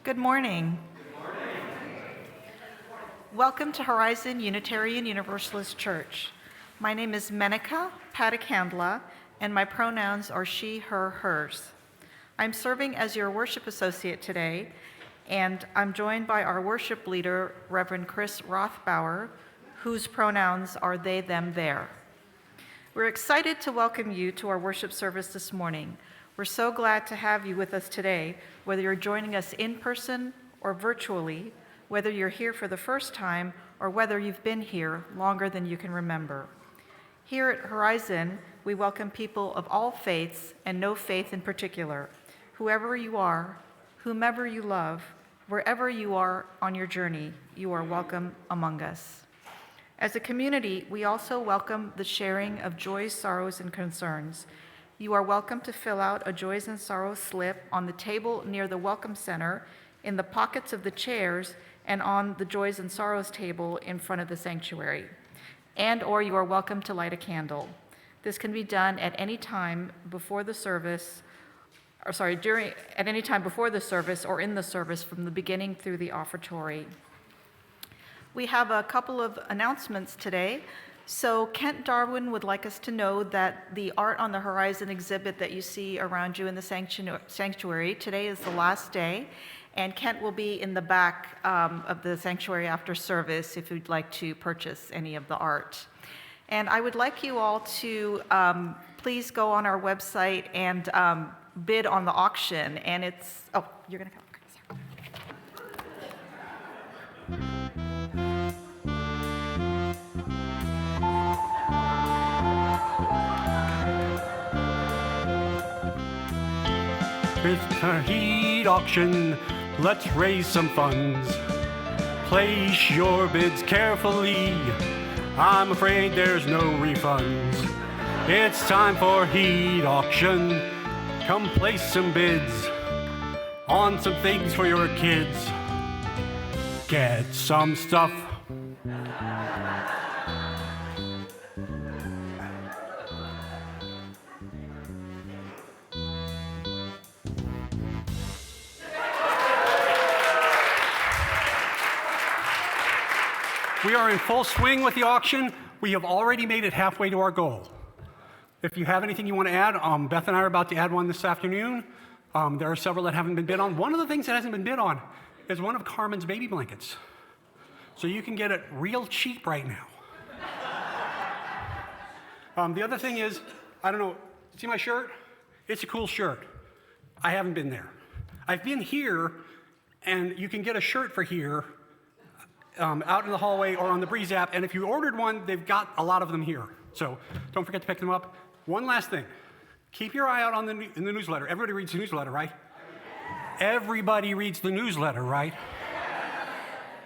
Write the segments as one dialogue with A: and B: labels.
A: Good morning. Welcome to Horizon Unitarian Universalist Church. My name is Menica Patakandla, and my pronouns are she, her, hers. I'm serving as your worship associate today, and I'm joined by our worship leader, Reverend Chris Rothbauer, whose pronouns are they, them, their. We're excited to welcome you to our worship service this morning. We're so glad to have you with us today, whether you're joining us in person or virtually, whether you're here for the first time or whether you've been here longer than you can remember. Here at Horizon, we welcome people of all faiths and no faith in particular. Whoever you are, whomever you love, wherever you are on your journey, you are welcome among us. As a community, we also welcome the sharing of joys, sorrows, and concerns. You are welcome to fill out a joys and sorrows slip on the table near the Welcome Center, in the pockets of the chairs, and on the joys and sorrows table in front of the sanctuary. Or you are welcome to light a candle. This can be done at any time before the service, at any time before the service or in the service from the beginning through the offertory. We have a couple of announcements today. So Kent Darwin would like us to know that the Art on the Horizon exhibit that you see around you in the sanctuary, today is the last day, and Kent will be in the back of the sanctuary after service if you'd like to purchase any of the art. And I would like you all to please go on our website and bid on the auction, and it's, oh, you're gonna come.
B: It's a heat auction, let's raise some funds. Place your bids carefully, I'm afraid there's no refunds. It's time for heat auction, come place some bids on some things for your kids. Get some stuff. We are in full swing with the auction. We have already made it halfway to our goal. If you have anything you want to add, Beth and I are about to add one this afternoon. There are several that haven't been bid on. One of the things that hasn't been bid on is one of Carmen's baby blankets. So you can get it real cheap right now. The other thing is, I don't know, see my shirt? It's a cool shirt. I haven't been there. I've been here, and you can get a shirt for here out in the hallway or on the Breeze app, and if you ordered one, they've got a lot of them here. So don't forget to pick them up. One last thing, keep your eye out on in the newsletter. Everybody reads the newsletter, right? Everybody reads the newsletter, right?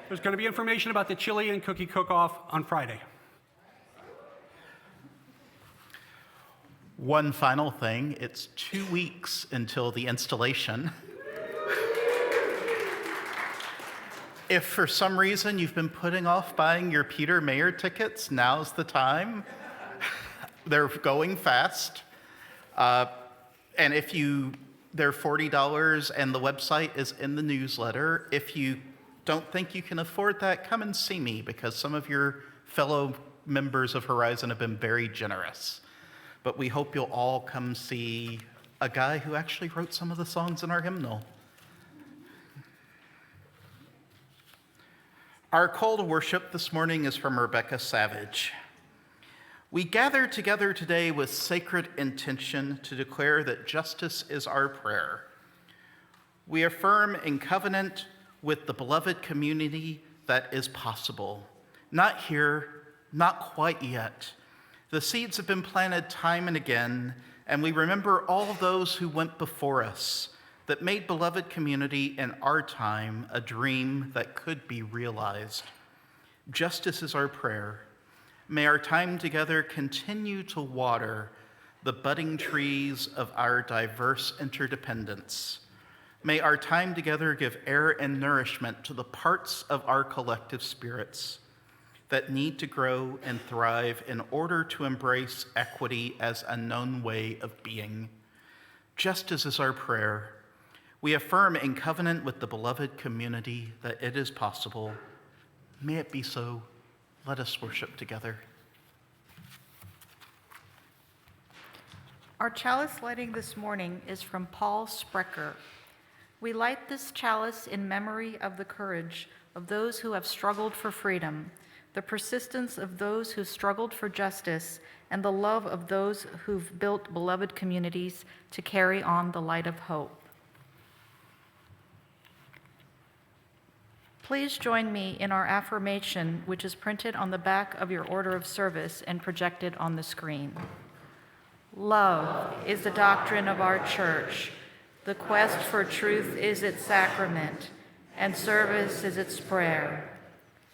B: There's going to be information about the chili and cookie cook-off on Friday.
C: One final thing, it's 2 weeks until the installation. If for some reason you've been putting off buying your Peter Mayer tickets, now's the time. They're going fast. And they're $40 and the website is in the newsletter. If you don't think you can afford that, come and see me because some of your fellow members of Horizon have been very generous. But we hope you'll all come see a guy who actually wrote some of the songs in our hymnal. Our call to worship this morning is from Rebecca Savage. We gather together today with sacred intention to declare that justice is our prayer. We affirm in covenant with the beloved community that is possible. Not here, not quite yet. The seeds have been planted time and again, and we remember all those who went before us that made beloved community in our time a dream that could be realized. Justice is our prayer. May our time together continue to water the budding trees of our diverse interdependence. May our time together give air and nourishment to the parts of our collective spirits that need to grow and thrive in order to embrace equity as a known way of being. Justice is our prayer. We affirm in covenant with the beloved community that it is possible. May it be so. Let us worship together.
A: Our chalice lighting this morning is from Paul Sprecher. We light this chalice in memory of the courage of those who have struggled for freedom, the persistence of those who struggled for justice, and the love of those who've built beloved communities to carry on the light of hope. Please join me in our affirmation, which is printed on the back of your order of service and projected on the screen. Love is the doctrine of our church. The quest for truth is its sacrament, and service is its prayer.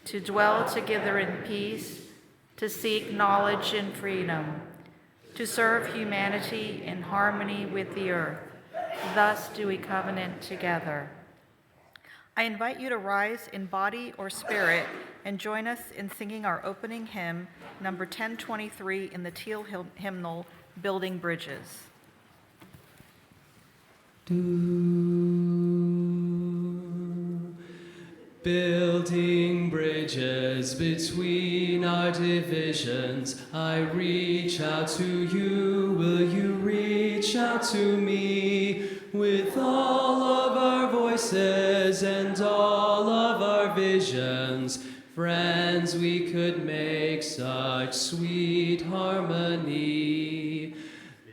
A: To dwell together in peace, to seek knowledge in freedom, to serve humanity in harmony with the earth. Thus do we covenant together. I invite you to rise in body or spirit and join us in singing our opening hymn, number 1023 in the Teal hymnal, Building Bridges.
D: Building bridges between our divisions, I reach out to you, will you reach out to me? With all of our voices and all of our visions, friends, we could make such sweet harmony.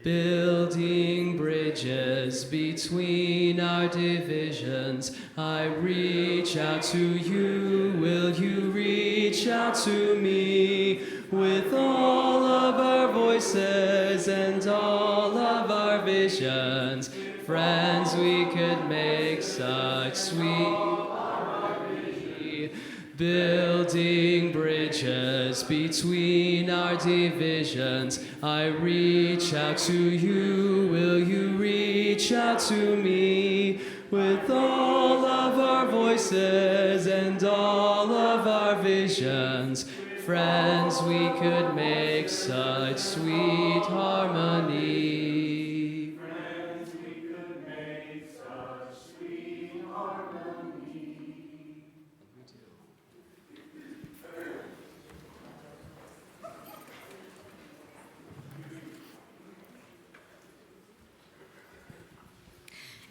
D: Building bridges between our divisions, I reach out to you, will you reach out to me? With all of our voices and all of our visions, friends, we could make such sweet harmony. Building bridges between our divisions, I reach out to you, will you reach out to me? With all of our voices and all of our visions, friends, we could make such sweet harmony.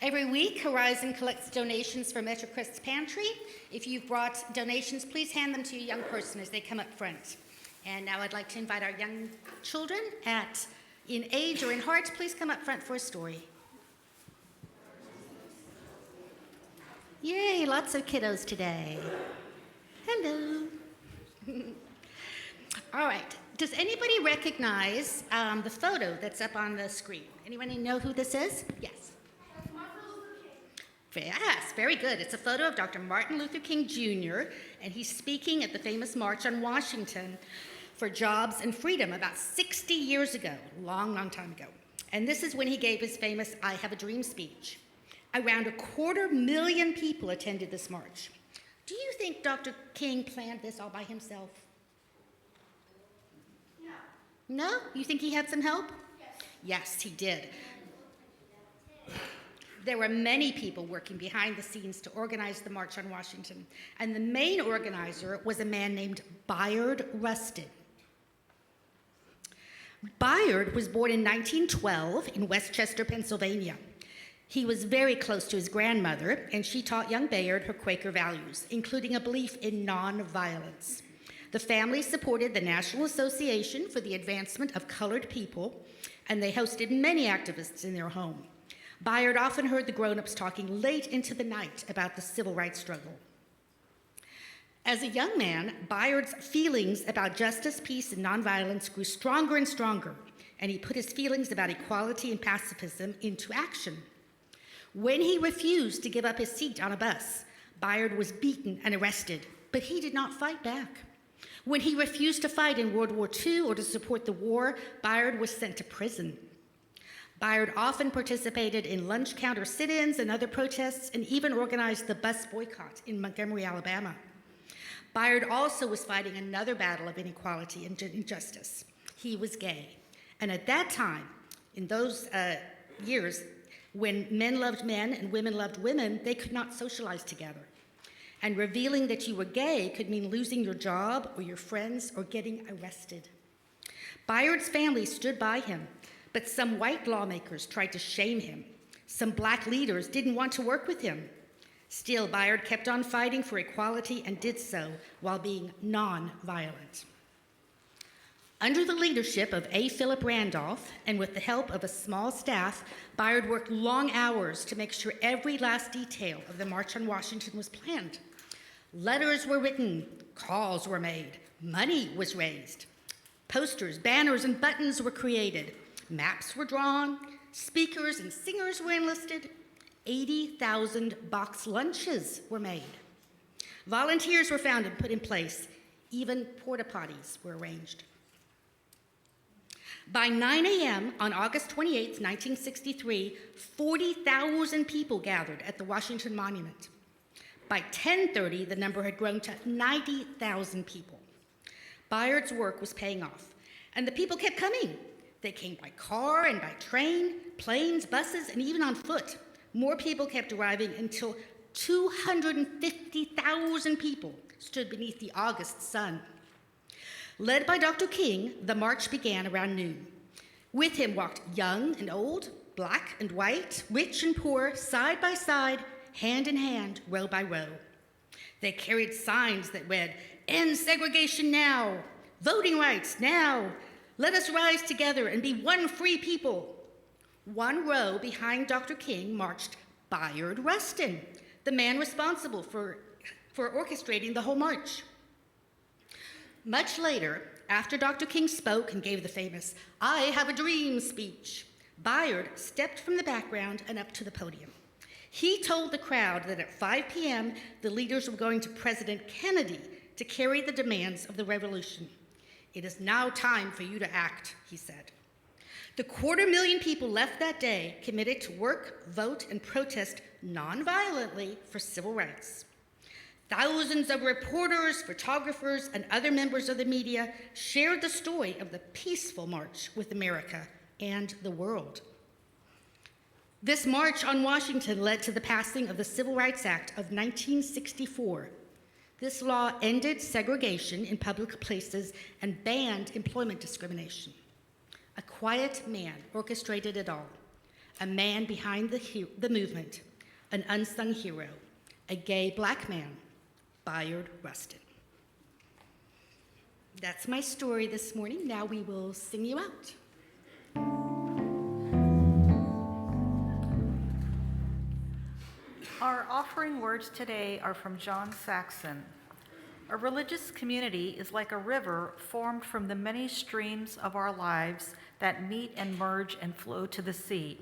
E: Every week, Horizon collects donations for Metro Crest's Pantry. If you've brought donations, please hand them to a young person as they come up front. And now I'd like to invite our young children in age or in heart, please come up front for a story. Yay, lots of kiddos today. Hello. All right, does anybody recognize the photo that's up on the screen? Anybody know who this is? Yes. Yes, very good. It's a photo of Dr. Martin Luther King Jr., and he's speaking at the famous March on Washington for Jobs and Freedom about 60 years ago, long, long time ago. And this is when he gave his famous I Have a Dream speech. Around 250,000 people attended this march. Do you think Dr. King planned this all by himself? No. No? You think he had some help? Yes. Yes, he did. There were many people working behind the scenes to organize the March on Washington, and the main organizer was a man named Bayard Rustin. Bayard was born in 1912 in Westchester, Pennsylvania. He was very close to his grandmother, and she taught young Bayard her Quaker values, including a belief in nonviolence. The family supported the National Association for the Advancement of Colored People, and they hosted many activists in their home. Bayard often heard the grown-ups talking late into the night about the civil rights struggle. As a young man, Bayard's feelings about justice, peace, and nonviolence grew stronger and stronger, and he put his feelings about equality and pacifism into action. When he refused to give up his seat on a bus, Bayard was beaten and arrested, but he did not fight back. When he refused to fight in World War II or to support the war, Bayard was sent to prison. Bayard often participated in lunch counter sit-ins and other protests, and even organized the bus boycott in Montgomery, Alabama. Bayard also was fighting another battle of inequality and injustice. He was gay. And at that time, in those years, When men loved men and women loved women, they could not socialize together. And revealing that you were gay could mean losing your job or your friends or getting arrested. Bayard's family stood by him, but some white lawmakers tried to shame him. Some black leaders didn't want to work with him. Still, Bayard kept on fighting for equality and did so while being non-violent. Under the leadership of A. Philip Randolph, and with the help of a small staff, Bayard worked long hours to make sure every last detail of the March on Washington was planned. Letters were written, calls were made, money was raised. Posters, banners, and buttons were created. Maps were drawn, speakers and singers were enlisted. 80,000 box lunches were made. Volunteers were found and put in place. Even porta potties were arranged. By 9 a.m. on August 28, 1963, 40,000 people gathered at the Washington Monument. By 10:30, the number had grown to 90,000 people. Bayard's work was paying off, and the people kept coming. They came by car and by train, planes, buses, and even on foot. More people kept arriving until 250,000 people stood beneath the August sun. Led by Dr. King, the march began around noon. With him walked young and old, black and white, rich and poor, side by side, hand in hand, row by row. They carried signs that read, "End segregation now, voting rights now, let us rise together and be one free people." One row behind Dr. King marched Bayard Rustin, the man responsible for orchestrating the whole march. Much later, after Dr. King spoke and gave the famous "I have a dream" speech, Bayard stepped from the background and up to the podium. He told the crowd that at 5 p.m., the leaders were going to President Kennedy to carry the demands of the revolution. "It is now time for you to act," he said. The 250,000 people left that day committed to work, vote, and protest nonviolently for civil rights. Thousands of reporters, photographers, and other members of the media shared the story of the peaceful march with America and the world. This march on Washington led to the passing of the Civil Rights Act of 1964. This law ended segregation in public places and banned employment discrimination. A quiet man orchestrated it all, a man behind the movement, an unsung hero, a gay black man, Bayard Rustin. That's my story this morning. Now we will sing you out.
A: Our offering words today are from John Saxon. A religious community is like a river formed from the many streams of our lives that meet and merge and flow to the sea.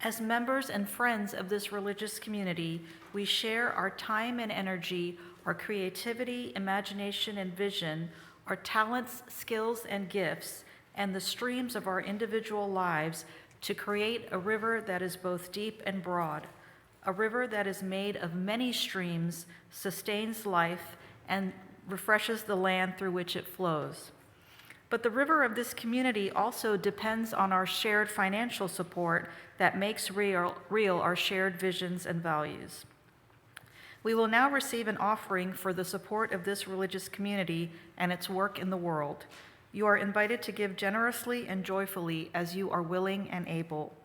A: As members and friends of this religious community, we share our time and energy, our creativity, imagination, and vision, our talents, skills, and gifts, and the streams of our individual lives to create a river that is both deep and broad, a river that is made of many streams, sustains life, and refreshes the land through which it flows. But the river of this community also depends on our shared financial support that makes real our shared visions and values. We will now receive an offering for the support of this religious community and its work in the world. You are invited to give generously and joyfully as you are willing and able.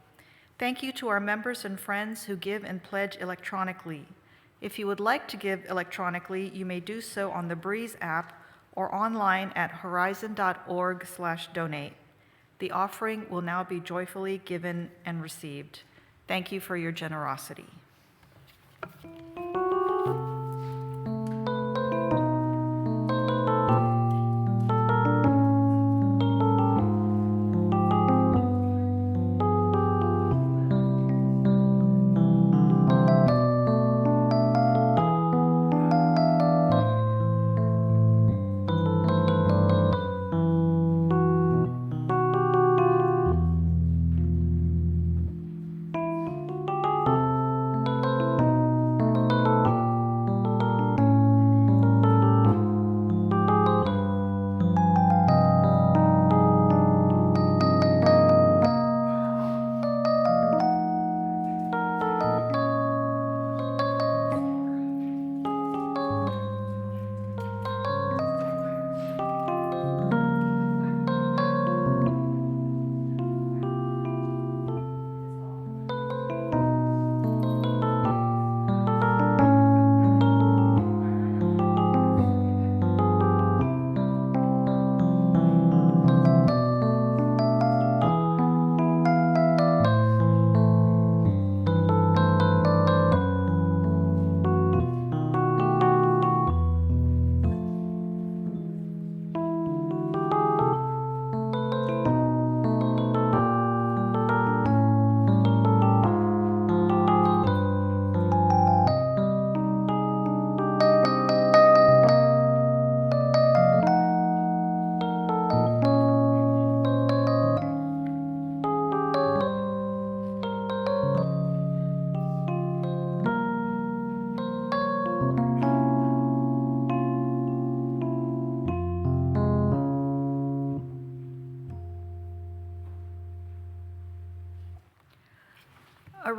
A: Thank you to our members and friends who give and pledge electronically. If you would like to give electronically, you may do so on the Breeze app or online at horizon.org/donate. The offering will now be joyfully given and received. Thank you for your generosity.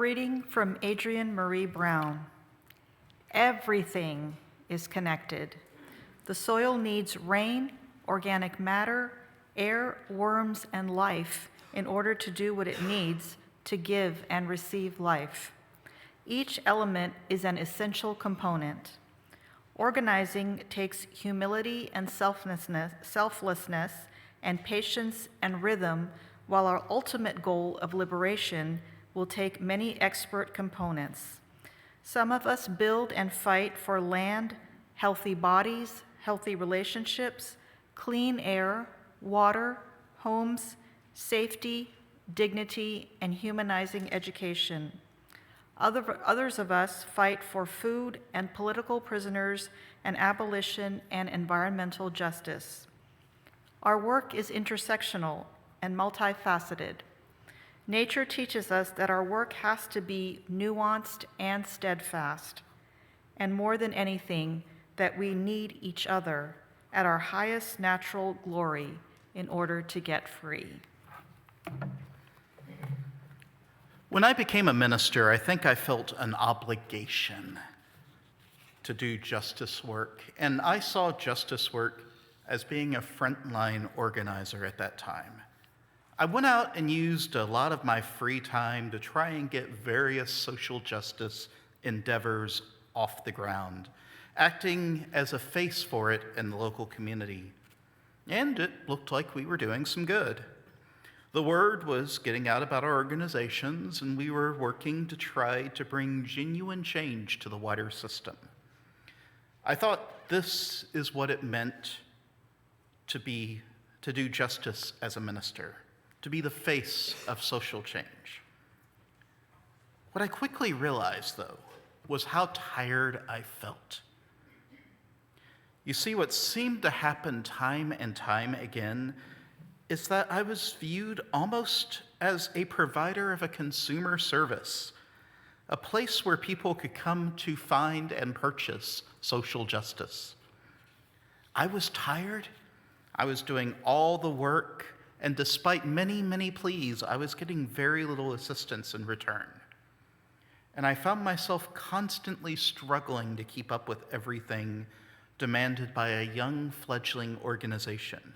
A: reading from Adrienne Marie Brown. Everything is connected. The soil needs rain, organic matter, air, worms, and life in order to do what it needs to give and receive life. Each element is an essential component. Organizing takes humility and selflessness and patience and rhythm, while our ultimate goal of liberation will take many expert components. Some of us build and fight for land, healthy bodies, healthy relationships, clean air, water, homes, safety, dignity, and humanizing education. Others of us fight for food and political prisoners and abolition and environmental justice. Our work is intersectional and multifaceted. Nature teaches us that our work has to be nuanced and steadfast, and more than anything, that we need each other at our highest natural glory in order to get free.
C: When I became a minister, I think I felt an obligation to do justice work, and I saw justice work as being a frontline organizer at that time. I went out and used a lot of my free time to try and get various social justice endeavors off the ground, acting as a face for it in the local community. And it looked like we were doing some good. The word was getting out about our organizations, and we were working to try to bring genuine change to the wider system. I thought this is what it meant to do justice as a minister, to be the face of social change. What I quickly realized, though, was how tired I felt. You see, what seemed to happen time and time again is that I was viewed almost as a provider of a consumer service, a place where people could come to find and purchase social justice. I was tired. I was doing all the work, and despite many, many pleas, I was getting very little assistance in return. And I found myself constantly struggling to keep up with everything demanded by a young fledgling organization.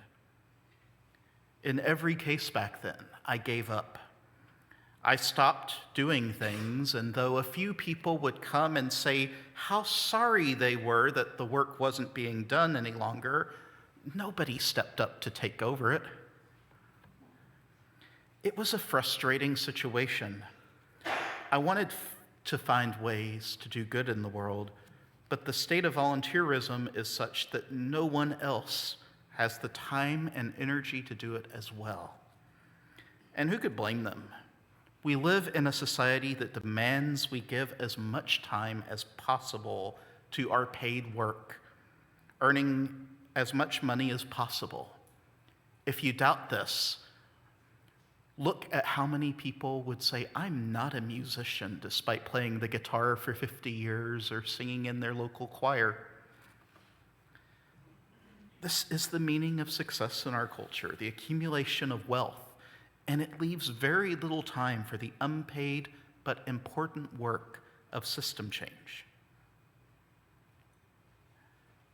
C: In every case back then, I gave up. I stopped doing things, and though a few people would come and say how sorry they were that the work wasn't being done any longer, nobody stepped up to take over it. It was a frustrating situation. I wanted to find ways to do good in the world, but the state of volunteerism is such that no one else has the time and energy to do it as well. And who could blame them? We live in a society that demands we give as much time as possible to our paid work, earning as much money as possible. If you doubt this, look at how many people would say, I'm not a musician, despite playing the guitar for 50 years or singing in their local choir. This is the meaning of success in our culture, the accumulation of wealth, and it leaves very little time for the unpaid but important work of system change.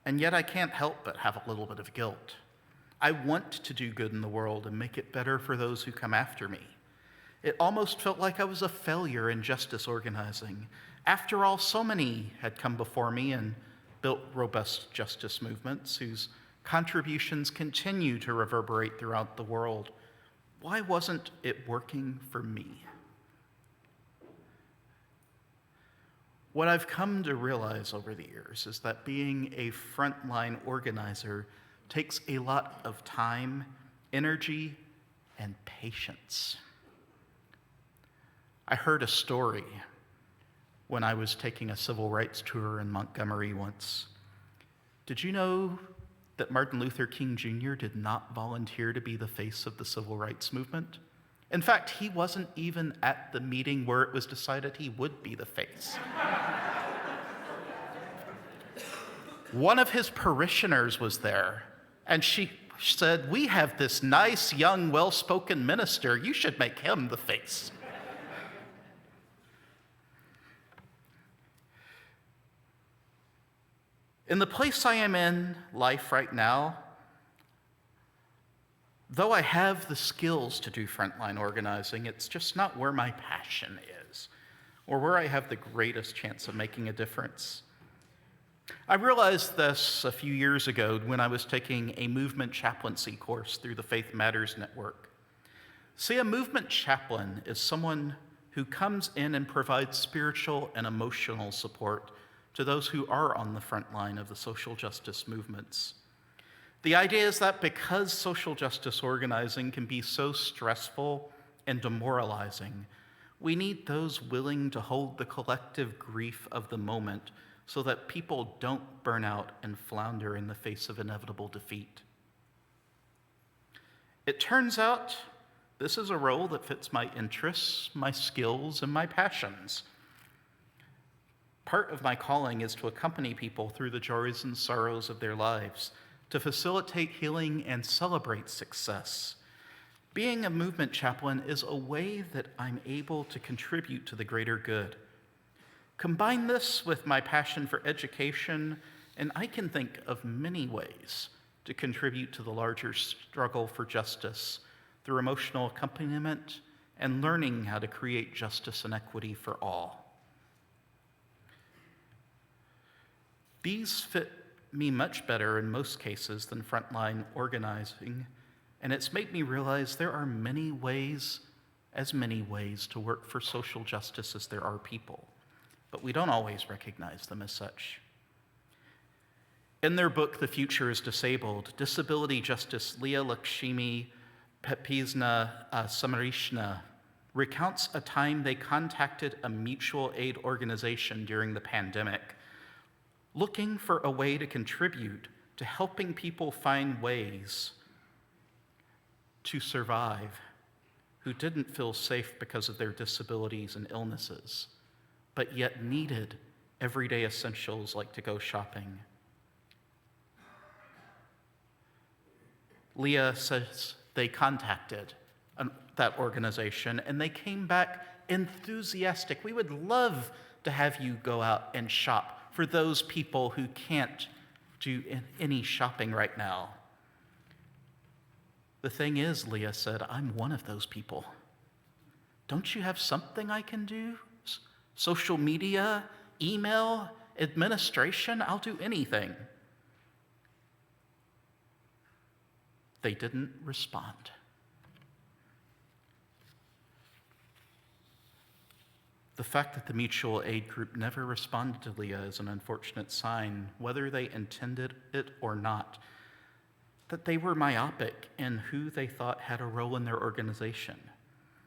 C: And yet I can't help but have a little bit of guilt. I want to do good in the world and make it better for those who come after me. It almost felt like I was a failure in justice organizing. After all, so many had come before me and built robust justice movements whose contributions continue to reverberate throughout the world. Why wasn't it working for me? What I've come to realize over the years is that being a frontline organizer takes a lot of time, energy, and patience. I heard a story when I was taking a civil rights tour in Montgomery once. Did you know that Martin Luther King Jr. did not volunteer to be the face of the civil rights movement? In fact, he wasn't even at the meeting where it was decided he would be the face. One of his parishioners was there, and she said, "We have this nice, young, well-spoken minister. You should make him the face." In the place I am in life right now, though I have the skills to do frontline organizing, it's just not where my passion is, or where I have the greatest chance of making a difference. I realized this a few years ago when I was taking a movement chaplaincy course through the Faith Matters Network. See, a movement chaplain is someone who comes in and provides spiritual and emotional support to those who are on the front line of the social justice movements. The idea is that because social justice organizing can be so stressful and demoralizing, we need those willing to hold the collective grief of the moment so that people don't burn out and flounder in the face of inevitable defeat. It turns out this is a role that fits my interests, my skills, and my passions. Part of my calling is to accompany people through the joys and sorrows of their lives, to facilitate healing and celebrate success. Being a movement chaplain is a way that I'm able to contribute to the greater good. Combine this with my passion for education, and I can think of many ways to contribute to the larger struggle for justice through emotional accompaniment and learning how to create justice and equity for all. These fit me much better in most cases than frontline organizing, and it's made me realize there are many ways to work for social justice as there are people, but we don't always recognize them as such. In their book, The Future is Disabled, disability justice Leah Lakshmi Pepizna Samarishna recounts a time they contacted a mutual aid organization during the pandemic, looking for a way to contribute to helping people find ways to survive who didn't feel safe because of their disabilities and illnesses, but yet needed everyday essentials like to go shopping. Leah says they contacted that organization and they came back enthusiastic. We would love to have you go out and shop for those people who can't do any shopping right now. The thing is, Leah said, I'm one of those people. Don't you have something I can do? Social media, email, administration, I'll do anything. They didn't respond. The fact that the mutual aid group never responded to Leah is an unfortunate sign, whether they intended it or not, that they were myopic in who they thought had a role in their organization.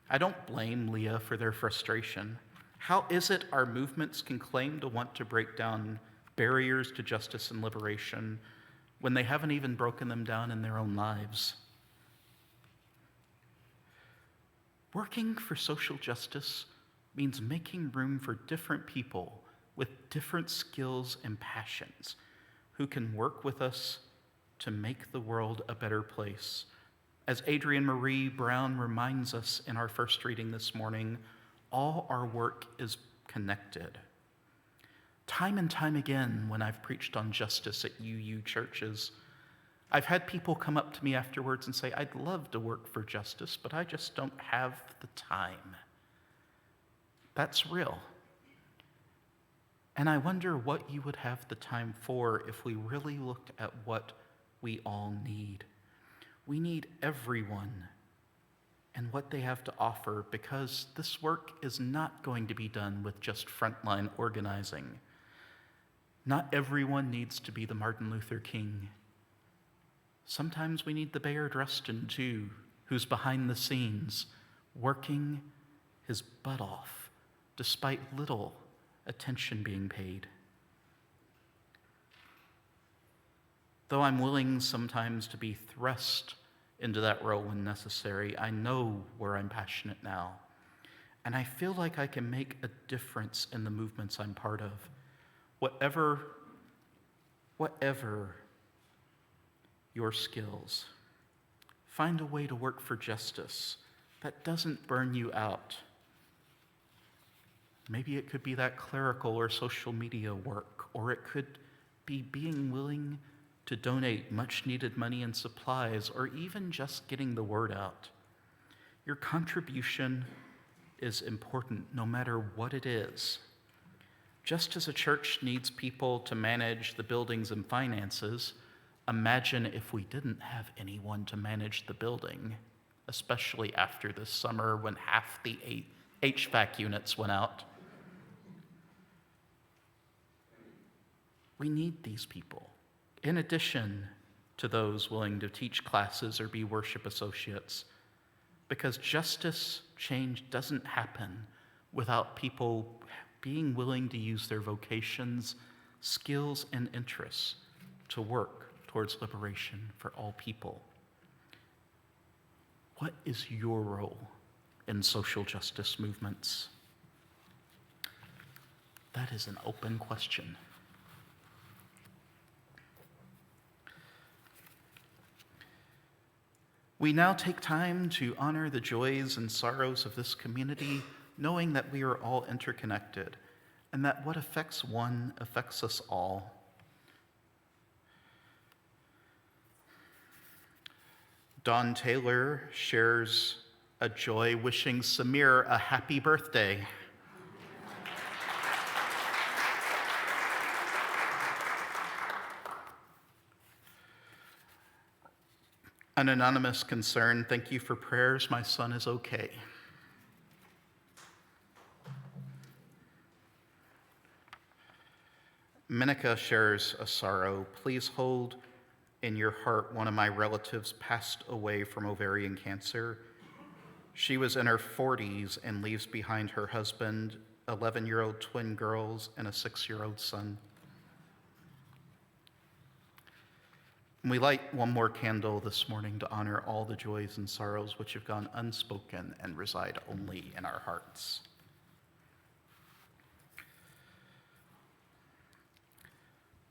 C: I don't blame Leah for their frustration. How is it our movements can claim to want to break down barriers to justice and liberation when they haven't even broken them down in their own lives? Working for social justice means making room for different people with different skills and passions who can work with us to make the world a better place. As Adrienne Marie Brown reminds us in our first reading this morning, all our work is connected. Time and time again, when I've preached on justice at UU churches, I've had people come up to me afterwards and say, I'd love to work for justice, but I just don't have the time. That's real. And I wonder what you would have the time for if we really looked at what we all need. We need everyone and what they have to offer, because this work is not going to be done with just frontline organizing. Not everyone needs to be the Martin Luther King. Sometimes we need the Bayard Rustin too, who's behind the scenes, working his butt off, despite little attention being paid. Though I'm willing sometimes to be thrust into that role when necessary, I know where I'm passionate now, and I feel like I can make a difference in the movements I'm part of. Whatever your skills, find a way to work for justice that doesn't burn you out. Maybe it could be that clerical or social media work, or it could be being willing to donate much needed money and supplies, or even just getting the word out. Your contribution is important no matter what it is. Just as a church needs people to manage the buildings and finances, imagine if we didn't have anyone to manage the building, especially after this summer when half the HVAC units went out. We need these people, in addition to those willing to teach classes or be worship associates, because justice change doesn't happen without people being willing to use their vocations, skills, and interests to work towards liberation for all people. What is your role in social justice movements? That is an open question. We now take time to honor the joys and sorrows of this community, knowing that we are all interconnected and that what affects one affects us all. Don Taylor shares a joy wishing Samir a happy birthday. An anonymous concern, thank you for prayers, my son is okay. Menica shares a sorrow. Please hold in your heart one of my relatives passed away from ovarian cancer. She was in her 40s and leaves behind her husband, 11-year-old twin girls, and a 6-year-old son. We light one more candle this morning to honor all the joys and sorrows which have gone unspoken and reside only in our hearts.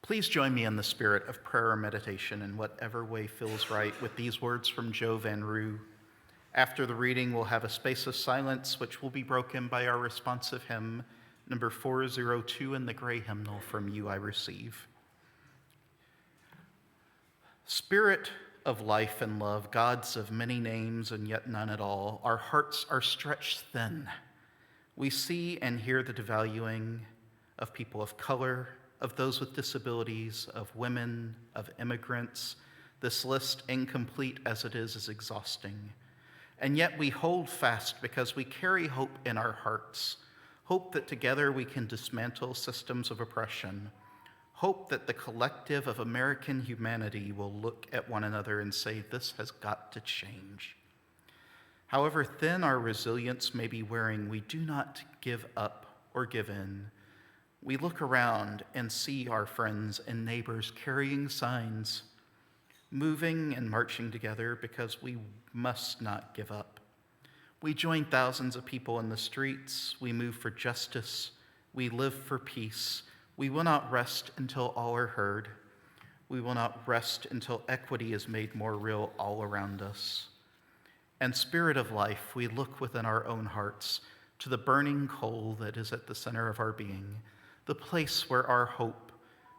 C: Please join me in the spirit of prayer or meditation in whatever way feels right with these words from Joe Van Roo. After the reading, we'll have a space of silence, which will be broken by our responsive hymn, number 402 in the gray hymnal, From You I Receive. Spirit of life and love, gods of many names and yet none at all, our hearts are stretched thin. We see and hear the devaluing of people of color, of those with disabilities, of women, of immigrants. This list, incomplete as it is exhausting. And yet we hold fast because we carry hope in our hearts, hope that together we can dismantle systems of oppression, hope that the collective of American humanity will look at one another and say, this has got to change. However thin our resilience may be wearing, we do not give up or give in. We look around and see our friends and neighbors carrying signs, moving and marching together because we must not give up. We join thousands of people in the streets. We move for justice. We live for peace. We will not rest until all are heard. We will not rest until equity is made more real all around us. And Spirit of life, we look within our own hearts to the burning coal that is at the center of our being, the place where our hope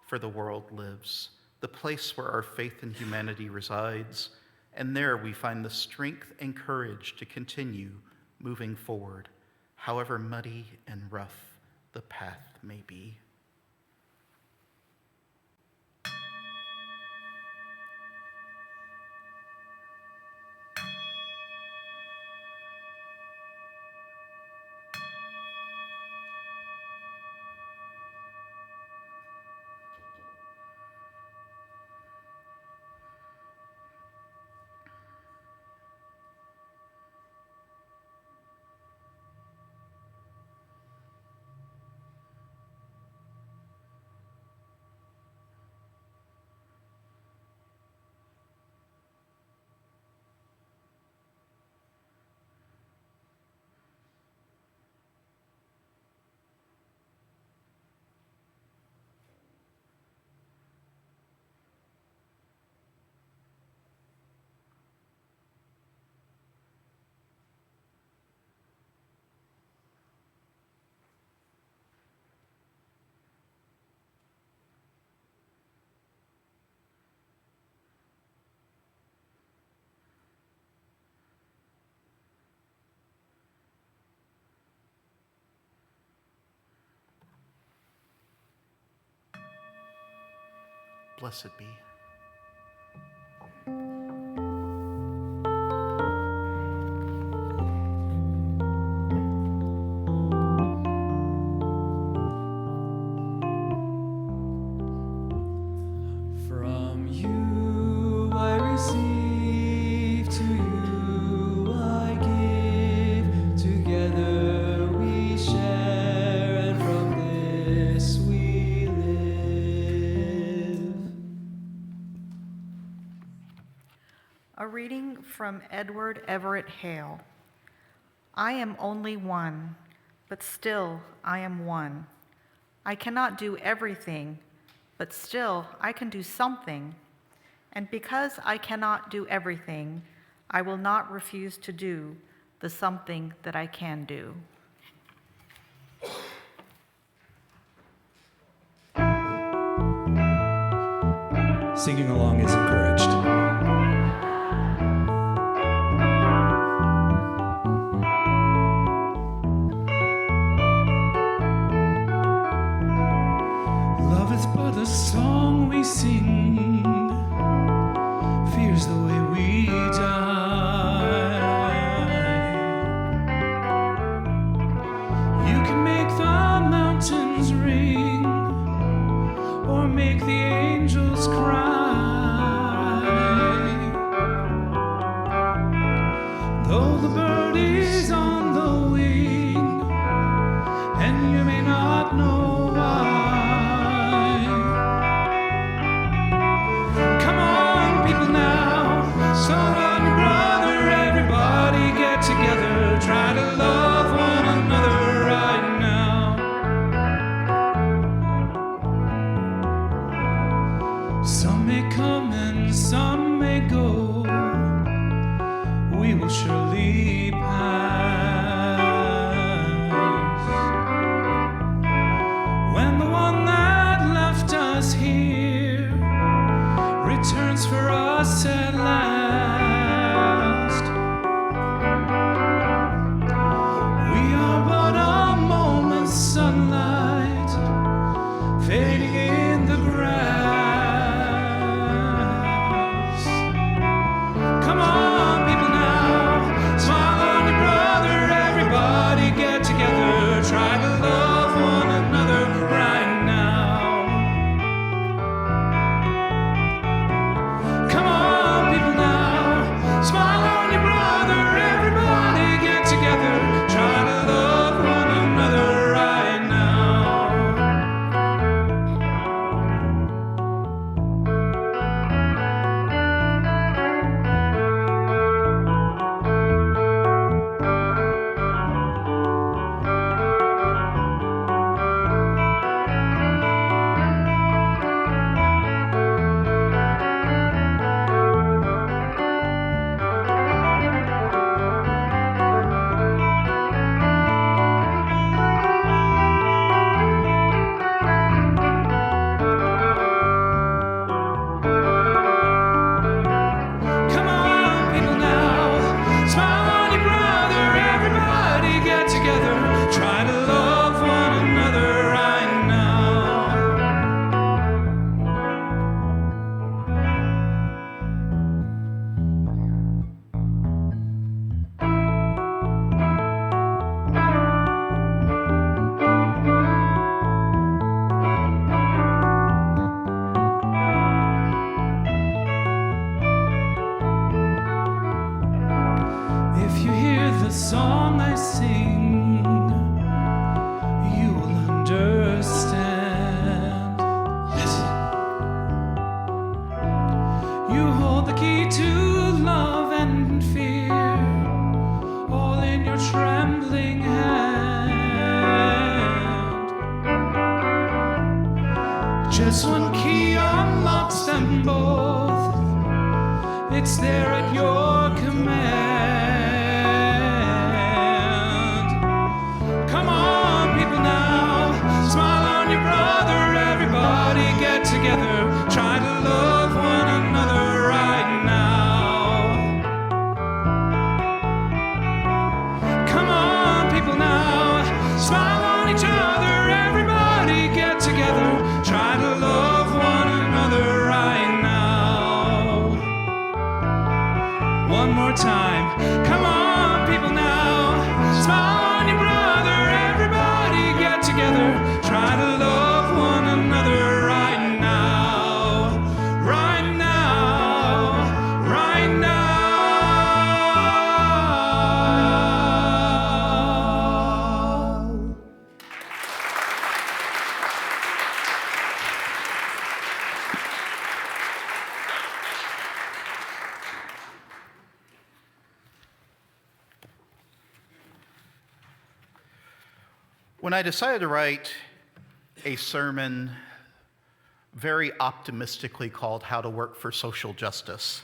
C: for the world lives, the place where our faith in humanity resides, and there we find the strength and courage to continue moving forward, however muddy and rough the path may be. Blessed be.
D: From you I receive, to you I give. Together we share, and from this we live.
A: A reading from Edward Everett Hale. I am only one, but still I am one. I cannot do everything, but still I can do something. And because I cannot do everything, I will not refuse to do the something that I can do.
F: Singing along is encouraged.
D: Love is but a song we sing, fear's the way we die. You can make the mountains ring, or make the angels cry. Though the bird is on the wing, and you may not know why. Come on, people now, son, brother, everybody get together, try to love one another right now. Some may come and some may go, we will surely pass. When the one that left us here returns for us at last, we are but a moment's sunlight fading in the grass. Come on, people now, smile on your brother, everybody get together, try to love one another right now. Come on, people now, smile on your brother, everybody get together, try to love one another right now. Come on, people now, smile on your brother, everybody get together, try to love one another right now. If you hear the song I sing, you will understand. Listen. You hold the key to love and fear, all in your trembling hand. Just one key unlocks them both. It's there at your command. Come on, people now, smile on your brother, everybody get together, try to love one another right now. Come on, people now, smile on each other, everybody get together, try to love one another right now. time. Come on, people now. Smile on your brother. Everybody get together. Try to love one another right now. Right now. Right now.
C: When I decided to write a sermon very optimistically called How to Work for Social Justice,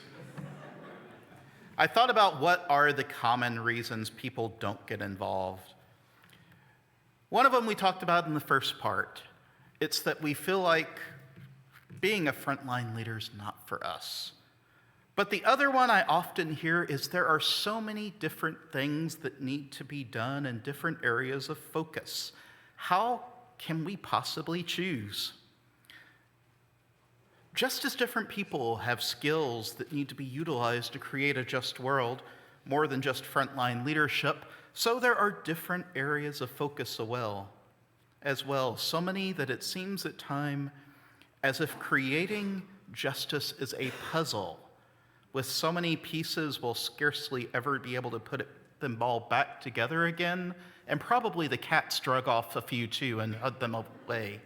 C: I thought about what are the common reasons people don't get involved. One of them we talked about in the first part. It's that we feel like being a frontline leader is not for us. But the other one I often hear is there are so many different things that need to be done in different areas of focus. How can we possibly choose? Just as different people have skills that need to be utilized to create a just world, more than just frontline leadership, so there are different areas of focus as well. So many that it seems at times as if creating justice is a puzzle. With so many pieces, we'll scarcely ever be able to put them all back together again, and probably the cats drug off a few too and hid them away.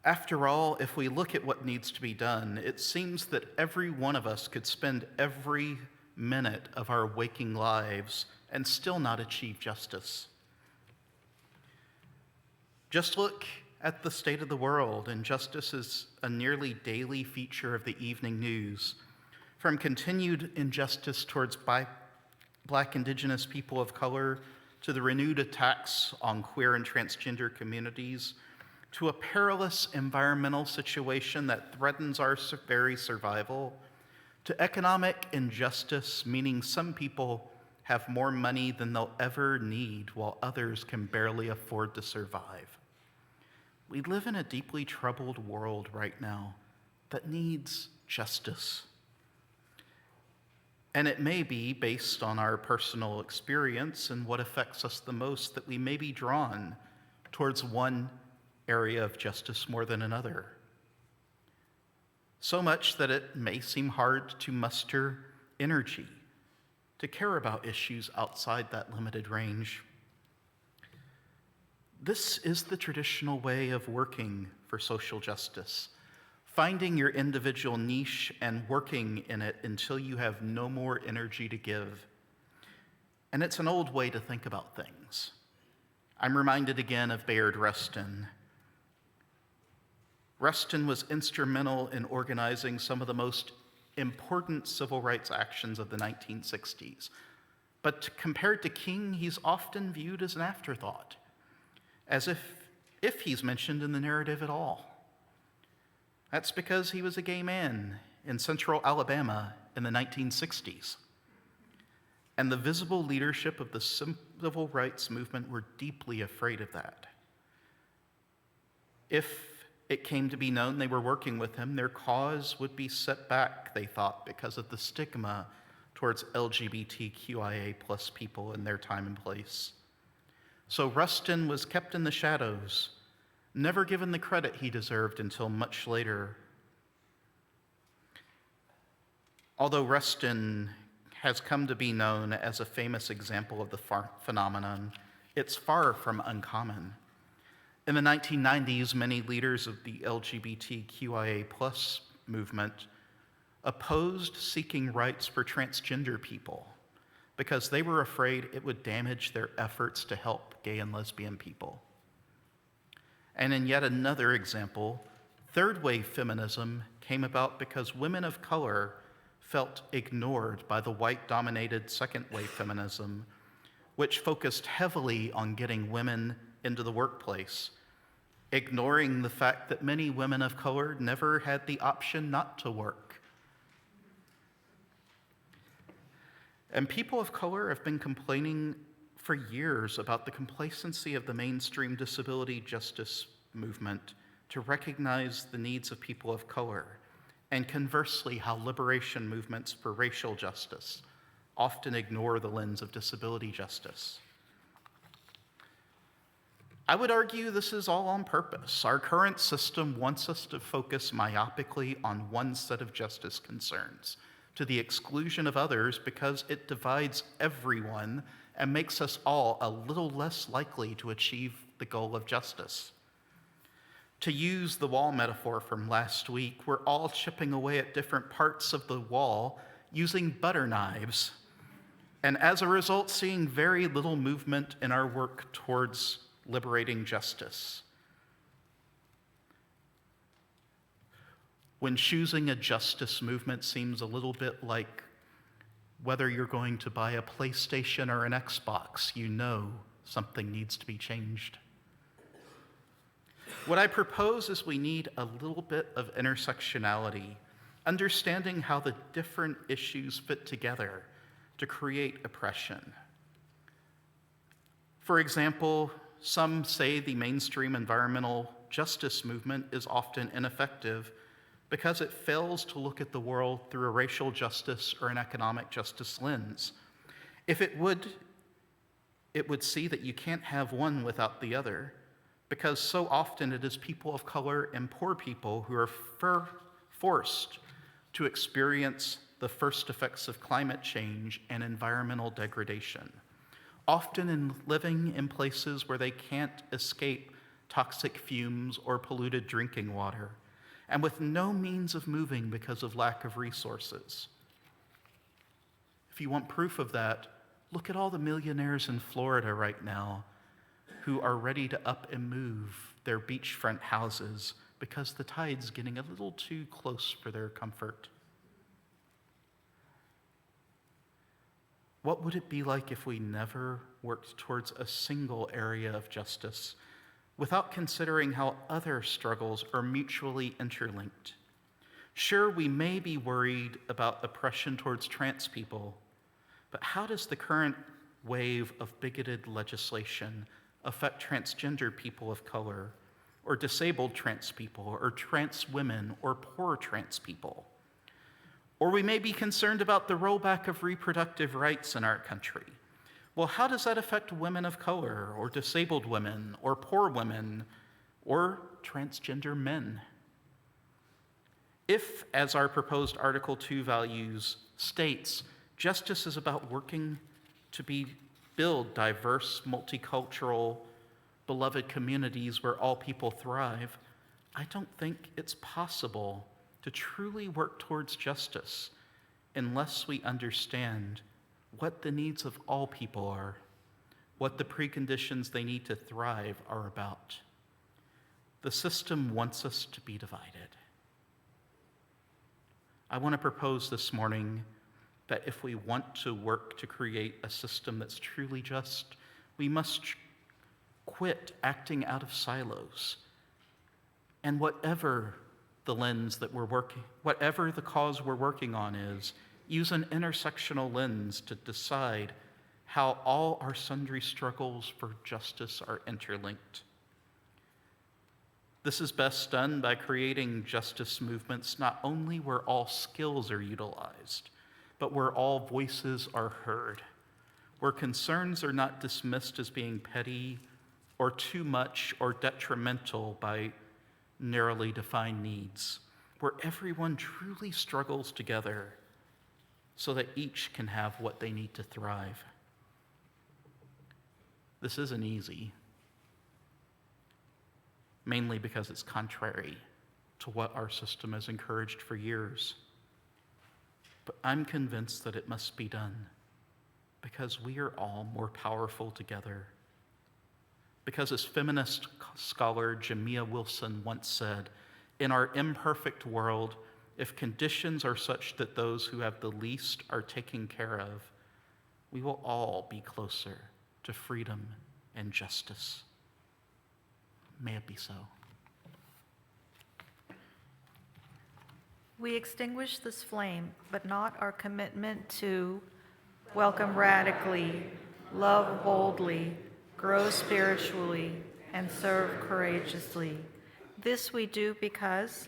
C: After all, if we look at what needs to be done, it seems that every one of us could spend every minute of our waking lives and still not achieve justice. Just look at the state of the world, and justice is a nearly daily feature of the evening news. From continued injustice towards Black, Indigenous people of color, to the renewed attacks on queer and transgender communities, to a perilous environmental situation that threatens our very survival, to economic injustice, meaning some people have more money than they'll ever need while others can barely afford to survive. We live in a deeply troubled world right now that needs justice. And it may be based on our personal experience and what affects us the most that we may be drawn towards one area of justice more than another. So much that it may seem hard to muster energy to care about issues outside that limited range. This is the traditional way of working for social justice, finding your individual niche and working in it until you have no more energy to give. And it's an old way to think about things. I'm reminded again of Bayard Rustin. Rustin was instrumental in organizing some of the most important civil rights actions of the 1960s. But compared to King, he's often viewed as an afterthought, as if he's mentioned in the narrative at all. That's because he was a gay man in central Alabama in the 1960s. And the visible leadership of the civil rights movement were deeply afraid of that. If it came to be known they were working with him, their cause would be set back, they thought, because of the stigma towards LGBTQIA+ people in their time and place. So Rustin was kept in the shadows, never given the credit he deserved until much later. Although Rustin has come to be known as a famous example of the phenomenon, it's far from uncommon. In the 1990s, many leaders of the LGBTQIA+ movement opposed seeking rights for transgender people because they were afraid it would damage their efforts to help gay and lesbian people. And in yet another example, third-wave feminism came about because women of color felt ignored by the white-dominated second-wave feminism, which focused heavily on getting women into the workplace, ignoring the fact that many women of color never had the option not to work. And people of color have been complaining for years about the complacency of the mainstream disability justice movement to recognize the needs of people of color. and conversely, how liberation movements for racial justice often ignore the lens of disability justice. I would argue this is all on purpose. Our current system wants us to focus myopically on one set of justice concerns, to the exclusion of others, because it divides everyone and makes us all a little less likely to achieve the goal of justice. To use the wall metaphor from last week, we're all chipping away at different parts of the wall using butter knives, and as a result, seeing very little movement in our work towards liberating justice. When choosing a justice movement seems a little bit like whether you're going to buy a PlayStation or an Xbox, you know something needs to be changed. What I propose is we need a little bit of intersectionality, understanding how the different issues fit together to create oppression. For example, some say the mainstream environmental justice movement is often ineffective because it fails to look at the world through a racial justice or an economic justice lens. If it would see that you can't have one without the other, because so often it is people of color and poor people who are forced to experience the first effects of climate change and environmental degradation, often in living in places where they can't escape toxic fumes or polluted drinking water, and with no means of moving because of lack of resources. If you want proof of that, look at all the millionaires in Florida right now who are ready to up and move their beachfront houses because the tide's getting a little too close for their comfort. What would it be like if we never worked towards a single area of justice without considering how other struggles are mutually interlinked? Sure, we may be worried about oppression towards trans people, but how does the current wave of bigoted legislation affect transgender people of color, or disabled trans people, or trans women, or poor trans people? Or we may be concerned about the rollback of reproductive rights in our country. Well, how does that affect women of color, or disabled women, or poor women, or transgender men? If, as our proposed Article 2 values states, justice is about working to build diverse, multicultural, beloved communities where all people thrive, I don't think it's possible to truly work towards justice unless we understand what the needs of all people are, what the preconditions they need to thrive are about. The system wants us to be divided. I want to propose this morning that if we want to work to create a system that's truly just, we must quit acting out of silos. And whatever the lens that we're working, whatever the cause we're working on is, use an intersectional lens to decide how all our sundry struggles for justice are interlinked. This is best done by creating justice movements not only where all skills are utilized, but where all voices are heard, where concerns are not dismissed as being petty or too much or detrimental by narrowly defined needs, where everyone truly struggles together so that each can have what they need to thrive. This isn't easy, mainly because it's contrary to what our system has encouraged for years. But I'm convinced that it must be done because we are all more powerful together. Because as feminist scholar Jamia Wilson once said, in our imperfect world, if conditions are such that those who have the least are taken care of, we will all be closer to freedom and justice. May it be so.
A: We extinguish this flame, but not our commitment to welcome radically, love boldly, grow spiritually, and serve courageously. This we do because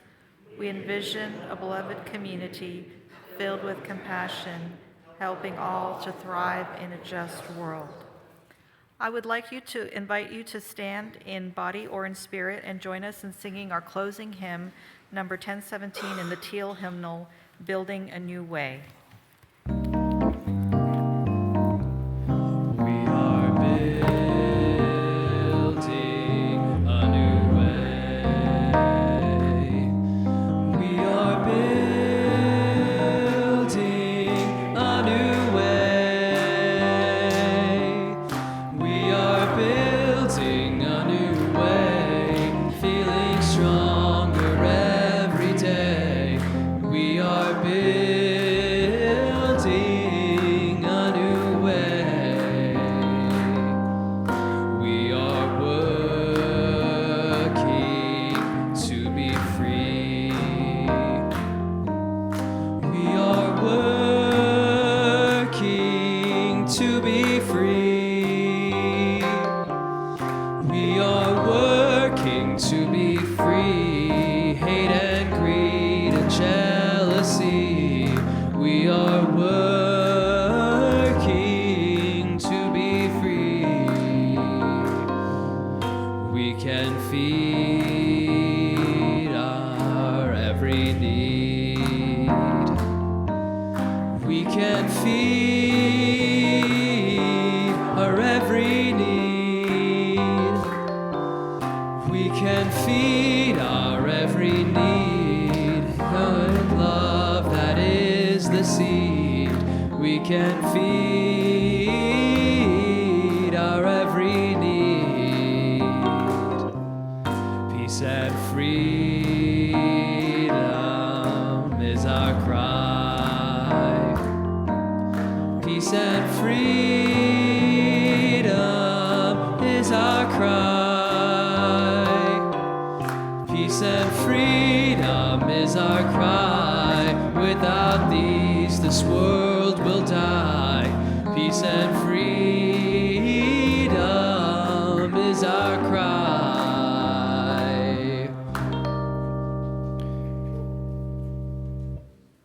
A: We envision a beloved community filled with compassion, helping all to thrive in a just world. I would like to invite you to stand in body or in spirit and join us in singing our closing hymn, number 1017 in the Teal hymnal, Building a New Way.
D: We are building a new way. We are building a new way. We are building a new way, feeling stronger every day. We are building a new way. We are working to be free. We are working to be free. We are working to be free. Hate and greed and jealousy. We are working to be free. We can feed our every need. We can feed our every need. We can feed our every need. Good love, that is the seed. We can feed our every need. Peace and freedom is our cry. Peace and freedom is our cry. Peace and freedom is our cry. Without these, this world will die. Peace and freedom is our cry.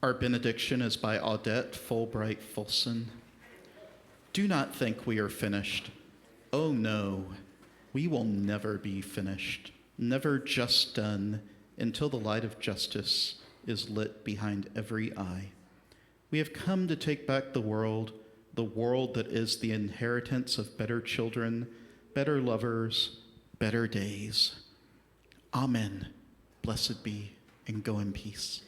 C: Our benediction is by Audette Fulbright Fulson. Do not think we are finished. Oh no, we will never be finished, never just done until the light of justice is lit behind every eye. We have come to take back the world that is the inheritance of better children, better lovers, better days. Amen. Blessed be, and go in peace.